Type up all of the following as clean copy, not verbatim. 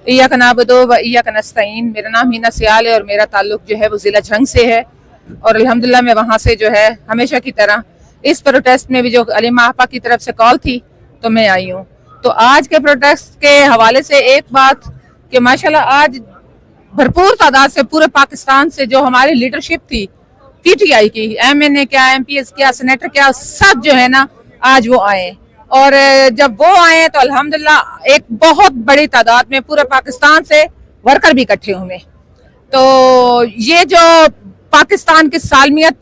इय्याक नाबुदु व इय्याक नस्तईन। मेरा नाम हीना सियाल है और मेरा ताल्लुक जो है वो जिला झंग से है। और अल्हम्दुलिल्लाह मैं वहाँ से जो है हमेशा की तरह इस प्रोटेस्ट में भी जो अलीमा आपा की तरफ से कॉल थी तो मैं आई हूँ। तो आज के प्रोटेस्ट के हवाले से एक बात कि माशाल्लाह आज भरपूर तादाद से पूरे पाकिस्तान से जो हमारी लीडरशिप थी पीटीआई की, एमएनए क्या, एमपीएस क्या, सेनेटर क्या, सब जो है ना आज वो आए। और जब वो आए तो अल्हम्दुलिल्लाह एक बहुत बड़ी तादाद में पूरे पाकिस्तान से वर्कर भी इकट्ठे हुए। तो ये जो पाकिस्तान की सालमियत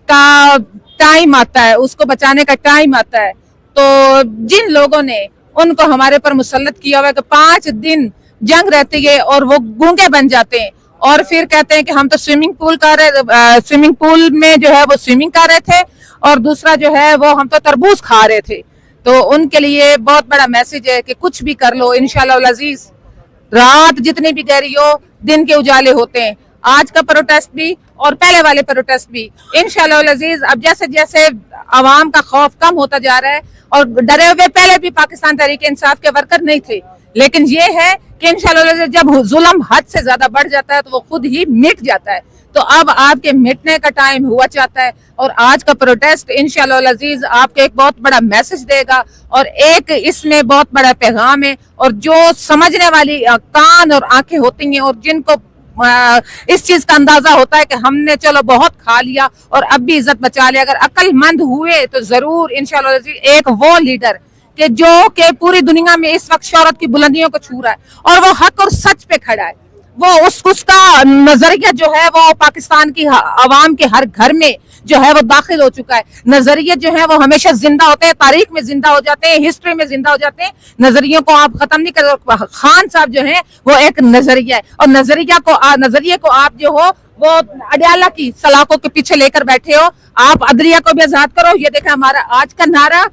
का टाइम आता है, उसको बचाने का टाइम आता है, तो जिन लोगों ने उनको हमारे पर मुसल्लत किया हुआ है कि 5 दिन जंग रहती है और वो गूंगे बन जाते हैं और फिर कहते हैं कि हम तो स्विमिंग पूल में जो है वो स्विमिंग कर रहे थे और दूसरा जो है वो हम तो तरबूज खा रहे थे। तो उनके लिए बहुत बड़ा मैसेज है कि कुछ भी कर लो, इंशाल्लाह अजीज रात जितनी भी गहरी हो दिन के उजाले होते हैं। आज का प्रोटेस्ट भी और पहले वाले प्रोटेस्ट भी इंशाल्लाह अजीज अब जैसे जैसे आवाम का खौफ कम होता जा रहा है और डरे हुए पहले भी पाकिस्तान तहरीक इंसाफ के वर्कर नहीं थे, लेकिन ये है कि इंशाल्लाह जब जुल्म हद से ज्यादा बढ़ जाता है तो वो खुद ही मिट जाता है। तो अब आपके मिटने का टाइम हुआ चाहता है और आज का प्रोटेस्ट इंशाल्लाह अजीज आपको एक बहुत बड़ा मैसेज देगा और एक इसमें बहुत बड़ा पैगाम है। और जो समझने वाली कान और आंखें होती हैं और जिनको इस चीज का अंदाजा होता है कि हमने चलो बहुत खा लिया और अब भी इज्जत बचा लिया, अगर अक्लमंद हुए तो जरूर इंशाल्लाह एक वो लीडर कि जो कि पूरी दुनिया में इस वक्त शौहरत की बुलंदियों को छू रहा है और वो हक और सच पे खड़ा है, वो उसका नजरिया जो है वो पाकिस्तान की आवाम के हर घर में जो है वो दाखिल हो चुका है। नजरिए जो है वो हमेशा जिंदा होते हैं, तारीख में जिंदा हो जाते हैं, हिस्ट्री में जिंदा हो जाते हैं। नजरियों को आप खत्म नहीं कर। खान साहब जो है वो एक नजरिया है और नजरिए को आप जो हो वो अडयाला की सलाखों के पीछे लेकर बैठे हो। आप अदलिया को भी आजाद करो। ये देखा हमारा आज का नारा,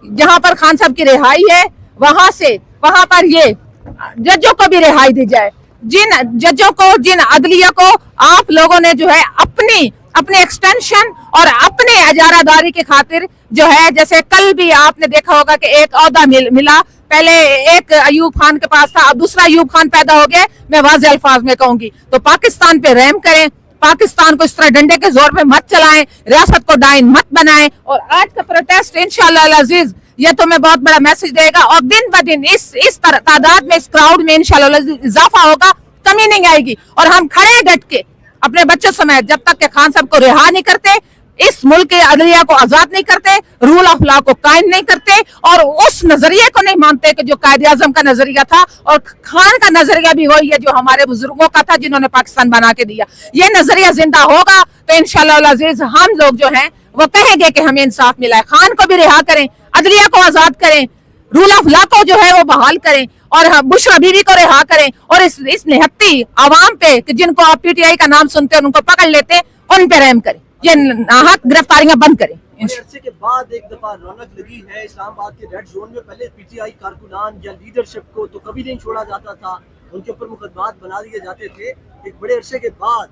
जहां पर खान साहब की रिहाई है वहां पर ये जजों को भी रिहाई दी जाए। जिन जजों को, जिन अदलिया को आप लोगों ने जो है अपने एक्सटेंशन और अपने इजारादारी की खातिर जो है, जैसे कल भी आपने देखा होगा कि एक ओहदा मिला, पहले एक अयूब खान के पास था, अब दूसरा अयूब खान पैदा हो गया। मैं वाज़ेह अल्फाज में कहूंगी तो पाकिस्तान पे रहम करें, पाकिस्तान को इस तरह डंडे के जोर पे मत चलाएं, रियासत को डाइन मत बनाएं। और आज का प्रोटेस्ट इंशाल्लाह अजीज ये तुम्हें बहुत बड़ा मैसेज देगा और दिन ब दिन इस तादाद में, इस क्राउड में इंशाल्लाह इजाफा होगा, कमी नहीं आएगी। और हम खड़े डट के अपने बच्चों समेत जब तक के खान साहब को रिहा नहीं करते, इस मुल्क के अदलिया को आजाद नहीं करते, रूल ऑफ लॉ को कायम नहीं करते और उस नजरिए को नहीं मानते कि जो कायदे आजम का नजरिया था और खान का नजरिया भी वही है जो हमारे बुजुर्गों का था जिन्होंने पाकिस्तान बना के दिया। ये नजरिया जिंदा होगा तो इंशाल्लाह अजीज हम लोग जो हैं वो कहेंगे कि हमें इंसाफ मिला है। खान को भी रिहा करें, अदलिया को आजाद करें, रूल ऑफ लॉ को जो है वो बहाल करें और बुशरा बीवी को रिहा करें और इस निहत्ती आवाम पे कि जिनको आप पीटीआई का नाम सुनते हैं उनको पकड़ लेते हैं उन पे रहम करें, ये नाहक गिरफ्तारियां बंद करें। अरसे के बाद एक दफा रौनक लगी है इस्लामाबाद के रेड जोन में। पहले पीटीआई कारकुनान या लीडरशिप को तो कभी नहीं छोड़ा जाता था, उनके ऊपर मुकदमात बना दिए जाते थे। एक बड़े अरसे के बाद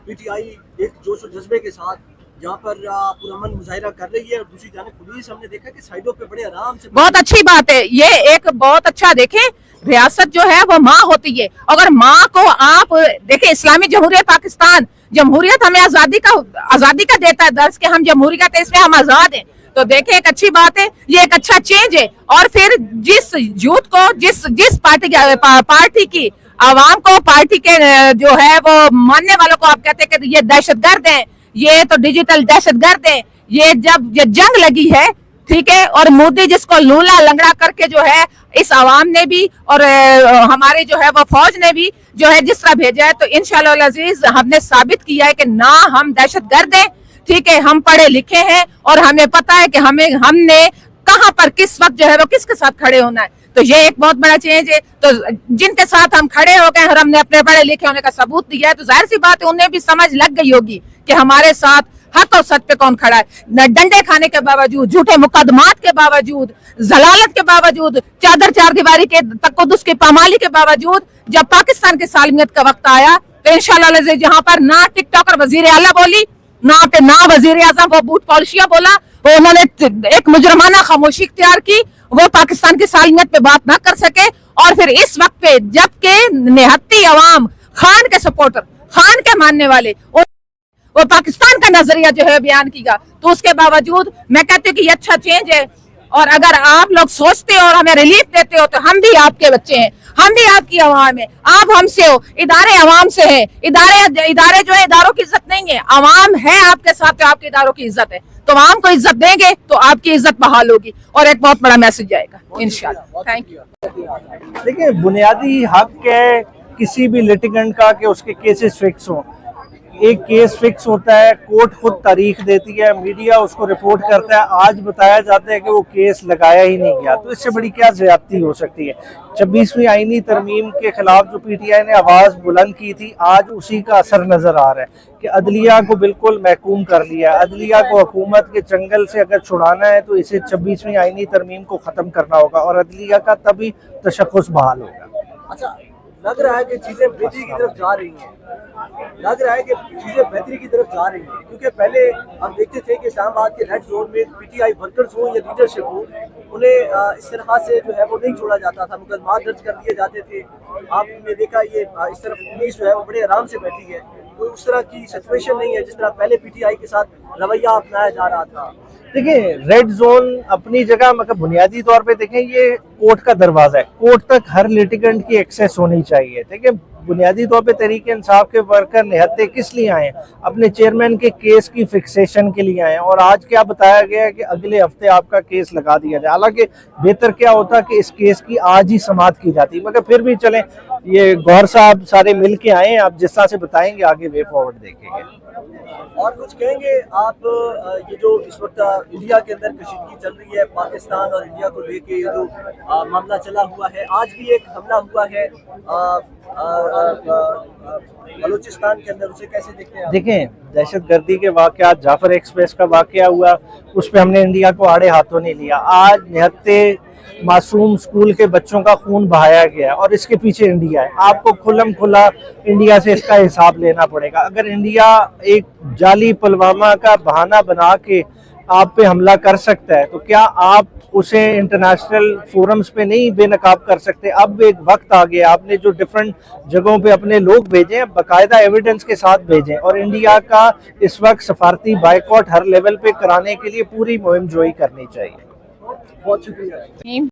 पीटीआई एक जोश और जज्बे के साथ जहाँ पर पुरअमन मुजाहिरा कर रही है और दूसरी जानिब पुलिस हमने देखा कि साइडों पे बड़े आराम से। बहुत अच्छी बात है, ये एक बहुत अच्छा देखें, रियासत जो है वो माँ होती है। अगर माँ को आप देखें, इस्लामी जमहूरियत पाकिस्तान जमहूरियत हमें आजादी का देता है दर्ज कि हम जमहूरियत है, इसमें हम आजाद हैं। तो देखें एक अच्छी बात है, ये एक अच्छा चेंज है। और फिर जिस यूथ को जिस पार्टी की आवाम को, पार्टी के जो है वो मानने वालों को आप कहते हैं कि ये दहशतगर्द हैं, ये तो डिजिटल दहशतगर्द है, ये जब ये जंग लगी है, ठीक है, और मोदी जिसको लूला लंगड़ा करके जो है इस आवाम ने भी और हमारे जो है वो फौज ने भी जो है जिस तरह भेजा है, तो इंशाल्लाह अजीज हमने साबित किया है कि ना हम दहशतगर्द हैं, ठीक है, हम पढ़े लिखे हैं और हमें पता है कि हमने कहां पर किस वक्त जो है वो किसके साथ खड़े होना है। तो ये एक बहुत बड़ा चेंज है। तो जिनके साथ हम खड़े हो गए और हमने अपने पढ़े लिखे होने का सबूत दिया है, तो जाहिर सी बात है उन्हें भी समझ लग गई होगी कि हमारे साथ हक और सच पे कौन खड़ा है। डंडे खाने के बावजूद, झूठे मुकदमात के बावजूद, जलालत के बावजूद, चार दीवारी के तकद्दुस की पामाली के बावजूद जब पाकिस्तान की सालमियत का वक्त आया तो इंशाल्लाह जहां पर ना टिकटॉकर वजीर आला बोली, ना वजीर आजम वो बूट पॉलिशिया बोला, वो उन्होंने एक मुजरमाना खामोशी इख्तियार की वो पाकिस्तान की सालमियत पे बात ना कर सके। और फिर इस वक्त पे जबकि निहत्ती अवाम खान के सपोर्टर, खान के मानने वाले वो पाकिस्तान का नजरिया जो है बयान किया, तो उसके बावजूद मैं कहती हूँ कि ये अच्छा चेंज है। और अगर आप लोग सोचते हो और हमें रिलीफ देते हो तो हम भी आपके बच्चे हैं, हम भी आपकी आवाम है, आप हमसे हो, इदारे आवाम से है। इदारे जो है इदारों की इज्जत नहीं है, आवाम है आपके साथ, तो आपके इदारों की इज्जत है। तो आवाम को इज्जत देंगे तो आपकी इज्जत बहाल होगी और एक बहुत बड़ा मैसेज जाएगा इंशाल्लाह। Thank you. देखिए, बुनियादी हक है किसी भी लिटिगेंट का कि उसके केसेस फिक्स हों। एक केस फिक्स होता है, कोर्ट खुद तारीख देती है, मीडिया उसको रिपोर्ट करता है, आज बताया जाता है कि वो केस लगाया ही नहीं गया। तो इससे बड़ी क्या ज्यादती हो सकती है। 26वीं आईनी तरमीम के खिलाफ जो PTI ने आवाज़ बुलंद की थी, आज उसी का असर नज़र आ रहा है कि अदलिया को बिल्कुल महकूम कर लिया। अदलिया को हुकूमत के जंगल से अगर छुड़ाना है तो इसे 26वीं आईनी तरमीम को ख़त्म करना होगा और अदलिया का तभी तशख़्ख़ुस बहाल होगा। अच्छा, लग रहा है कि चीजें बेहतरी की तरफ जा रही हैं, लग रहा है कि चीजें बेहतरी की तरफ जा रही हैं, क्योंकि पहले हम देखते थे कि इस्लामाबाद के रेड जोन में PTI वर्कर्स हो या लीडरशिप हो, उन्हें इस तरह से जो है वो नहीं छोड़ा जाता था, मुकदमा दर्ज कर दिए जाते थे। आपने देखा ये इस तरफ पुलिस जो है वो बड़े आराम से बैठी है, कोई उस तरह की सिचुएशन नहीं है जिस तरह पहले PTI के साथ रवैया अपनाया जा रहा था। देखिए, रेड जोन अपनी जगह, मतलब बुनियादी तौर पे देखें, ये कोर्ट का दरवाजा है, कोर्ट तक हर लिटिगेंट की एक्सेस होनी चाहिए। देखिए, बुनियादी तौर पे तहरीक इंसाफ के वर्कर निहत्ते किस लिए आए हैं? अपने चेयरमैन के केस की फिक्सेशन के लिए आए हैं। और आज क्या बताया गया है कि अगले हफ्ते आपका केस लगा दिया जाए। हालांकि बेहतर क्या होता कि इस केस की आज ही समाअत की जाती, मगर फिर भी चलें, ये गौर साहब सारे मिल के आए हैं, आप जिस तरह से बताएंगे आगे वे फॉरवर्ड देखेंगे। और कुछ कहेंगे आप, ये जो इस वक्त इंडिया के अंदर कशीदगी चल रही है, पाकिस्तान और इंडिया को लेके ये जो मामला चला हुआ है, आज भी एक हमला हुआ है बलूचिस्तान के अंदर, उसे कैसे देखते हैं आप? देखें, दहशतगर्दी के वाक़यात, जाफर एक्सप्रेस का वाक़या हुआ, उस पर हमने इंडिया को आड़े हाथों नहीं लिया। आज निहत्ते मासूम स्कूल के बच्चों का खून बहाया गया और इसके पीछे इंडिया है। आपको खुल्लम खुला इंडिया से इसका हिसाब लेना पड़ेगा। अगर इंडिया एक जाली पुलवामा का बहाना बना के आप पे हमला कर सकता है, तो क्या आप उसे इंटरनेशनल फोरम्स पे नहीं बेनकाब कर सकते? अब एक वक्त आ गया, आपने जो डिफरेंट जगहों पे अपने लोग भेजे हैं, बाकायदा एविडेंस के साथ भेजें। और इंडिया का इस वक्त सफारती बाइकआउट हर लेवल पे कराने के लिए पूरी मुहिम जोई करनी चाहिए। बहुत शुक्रिया।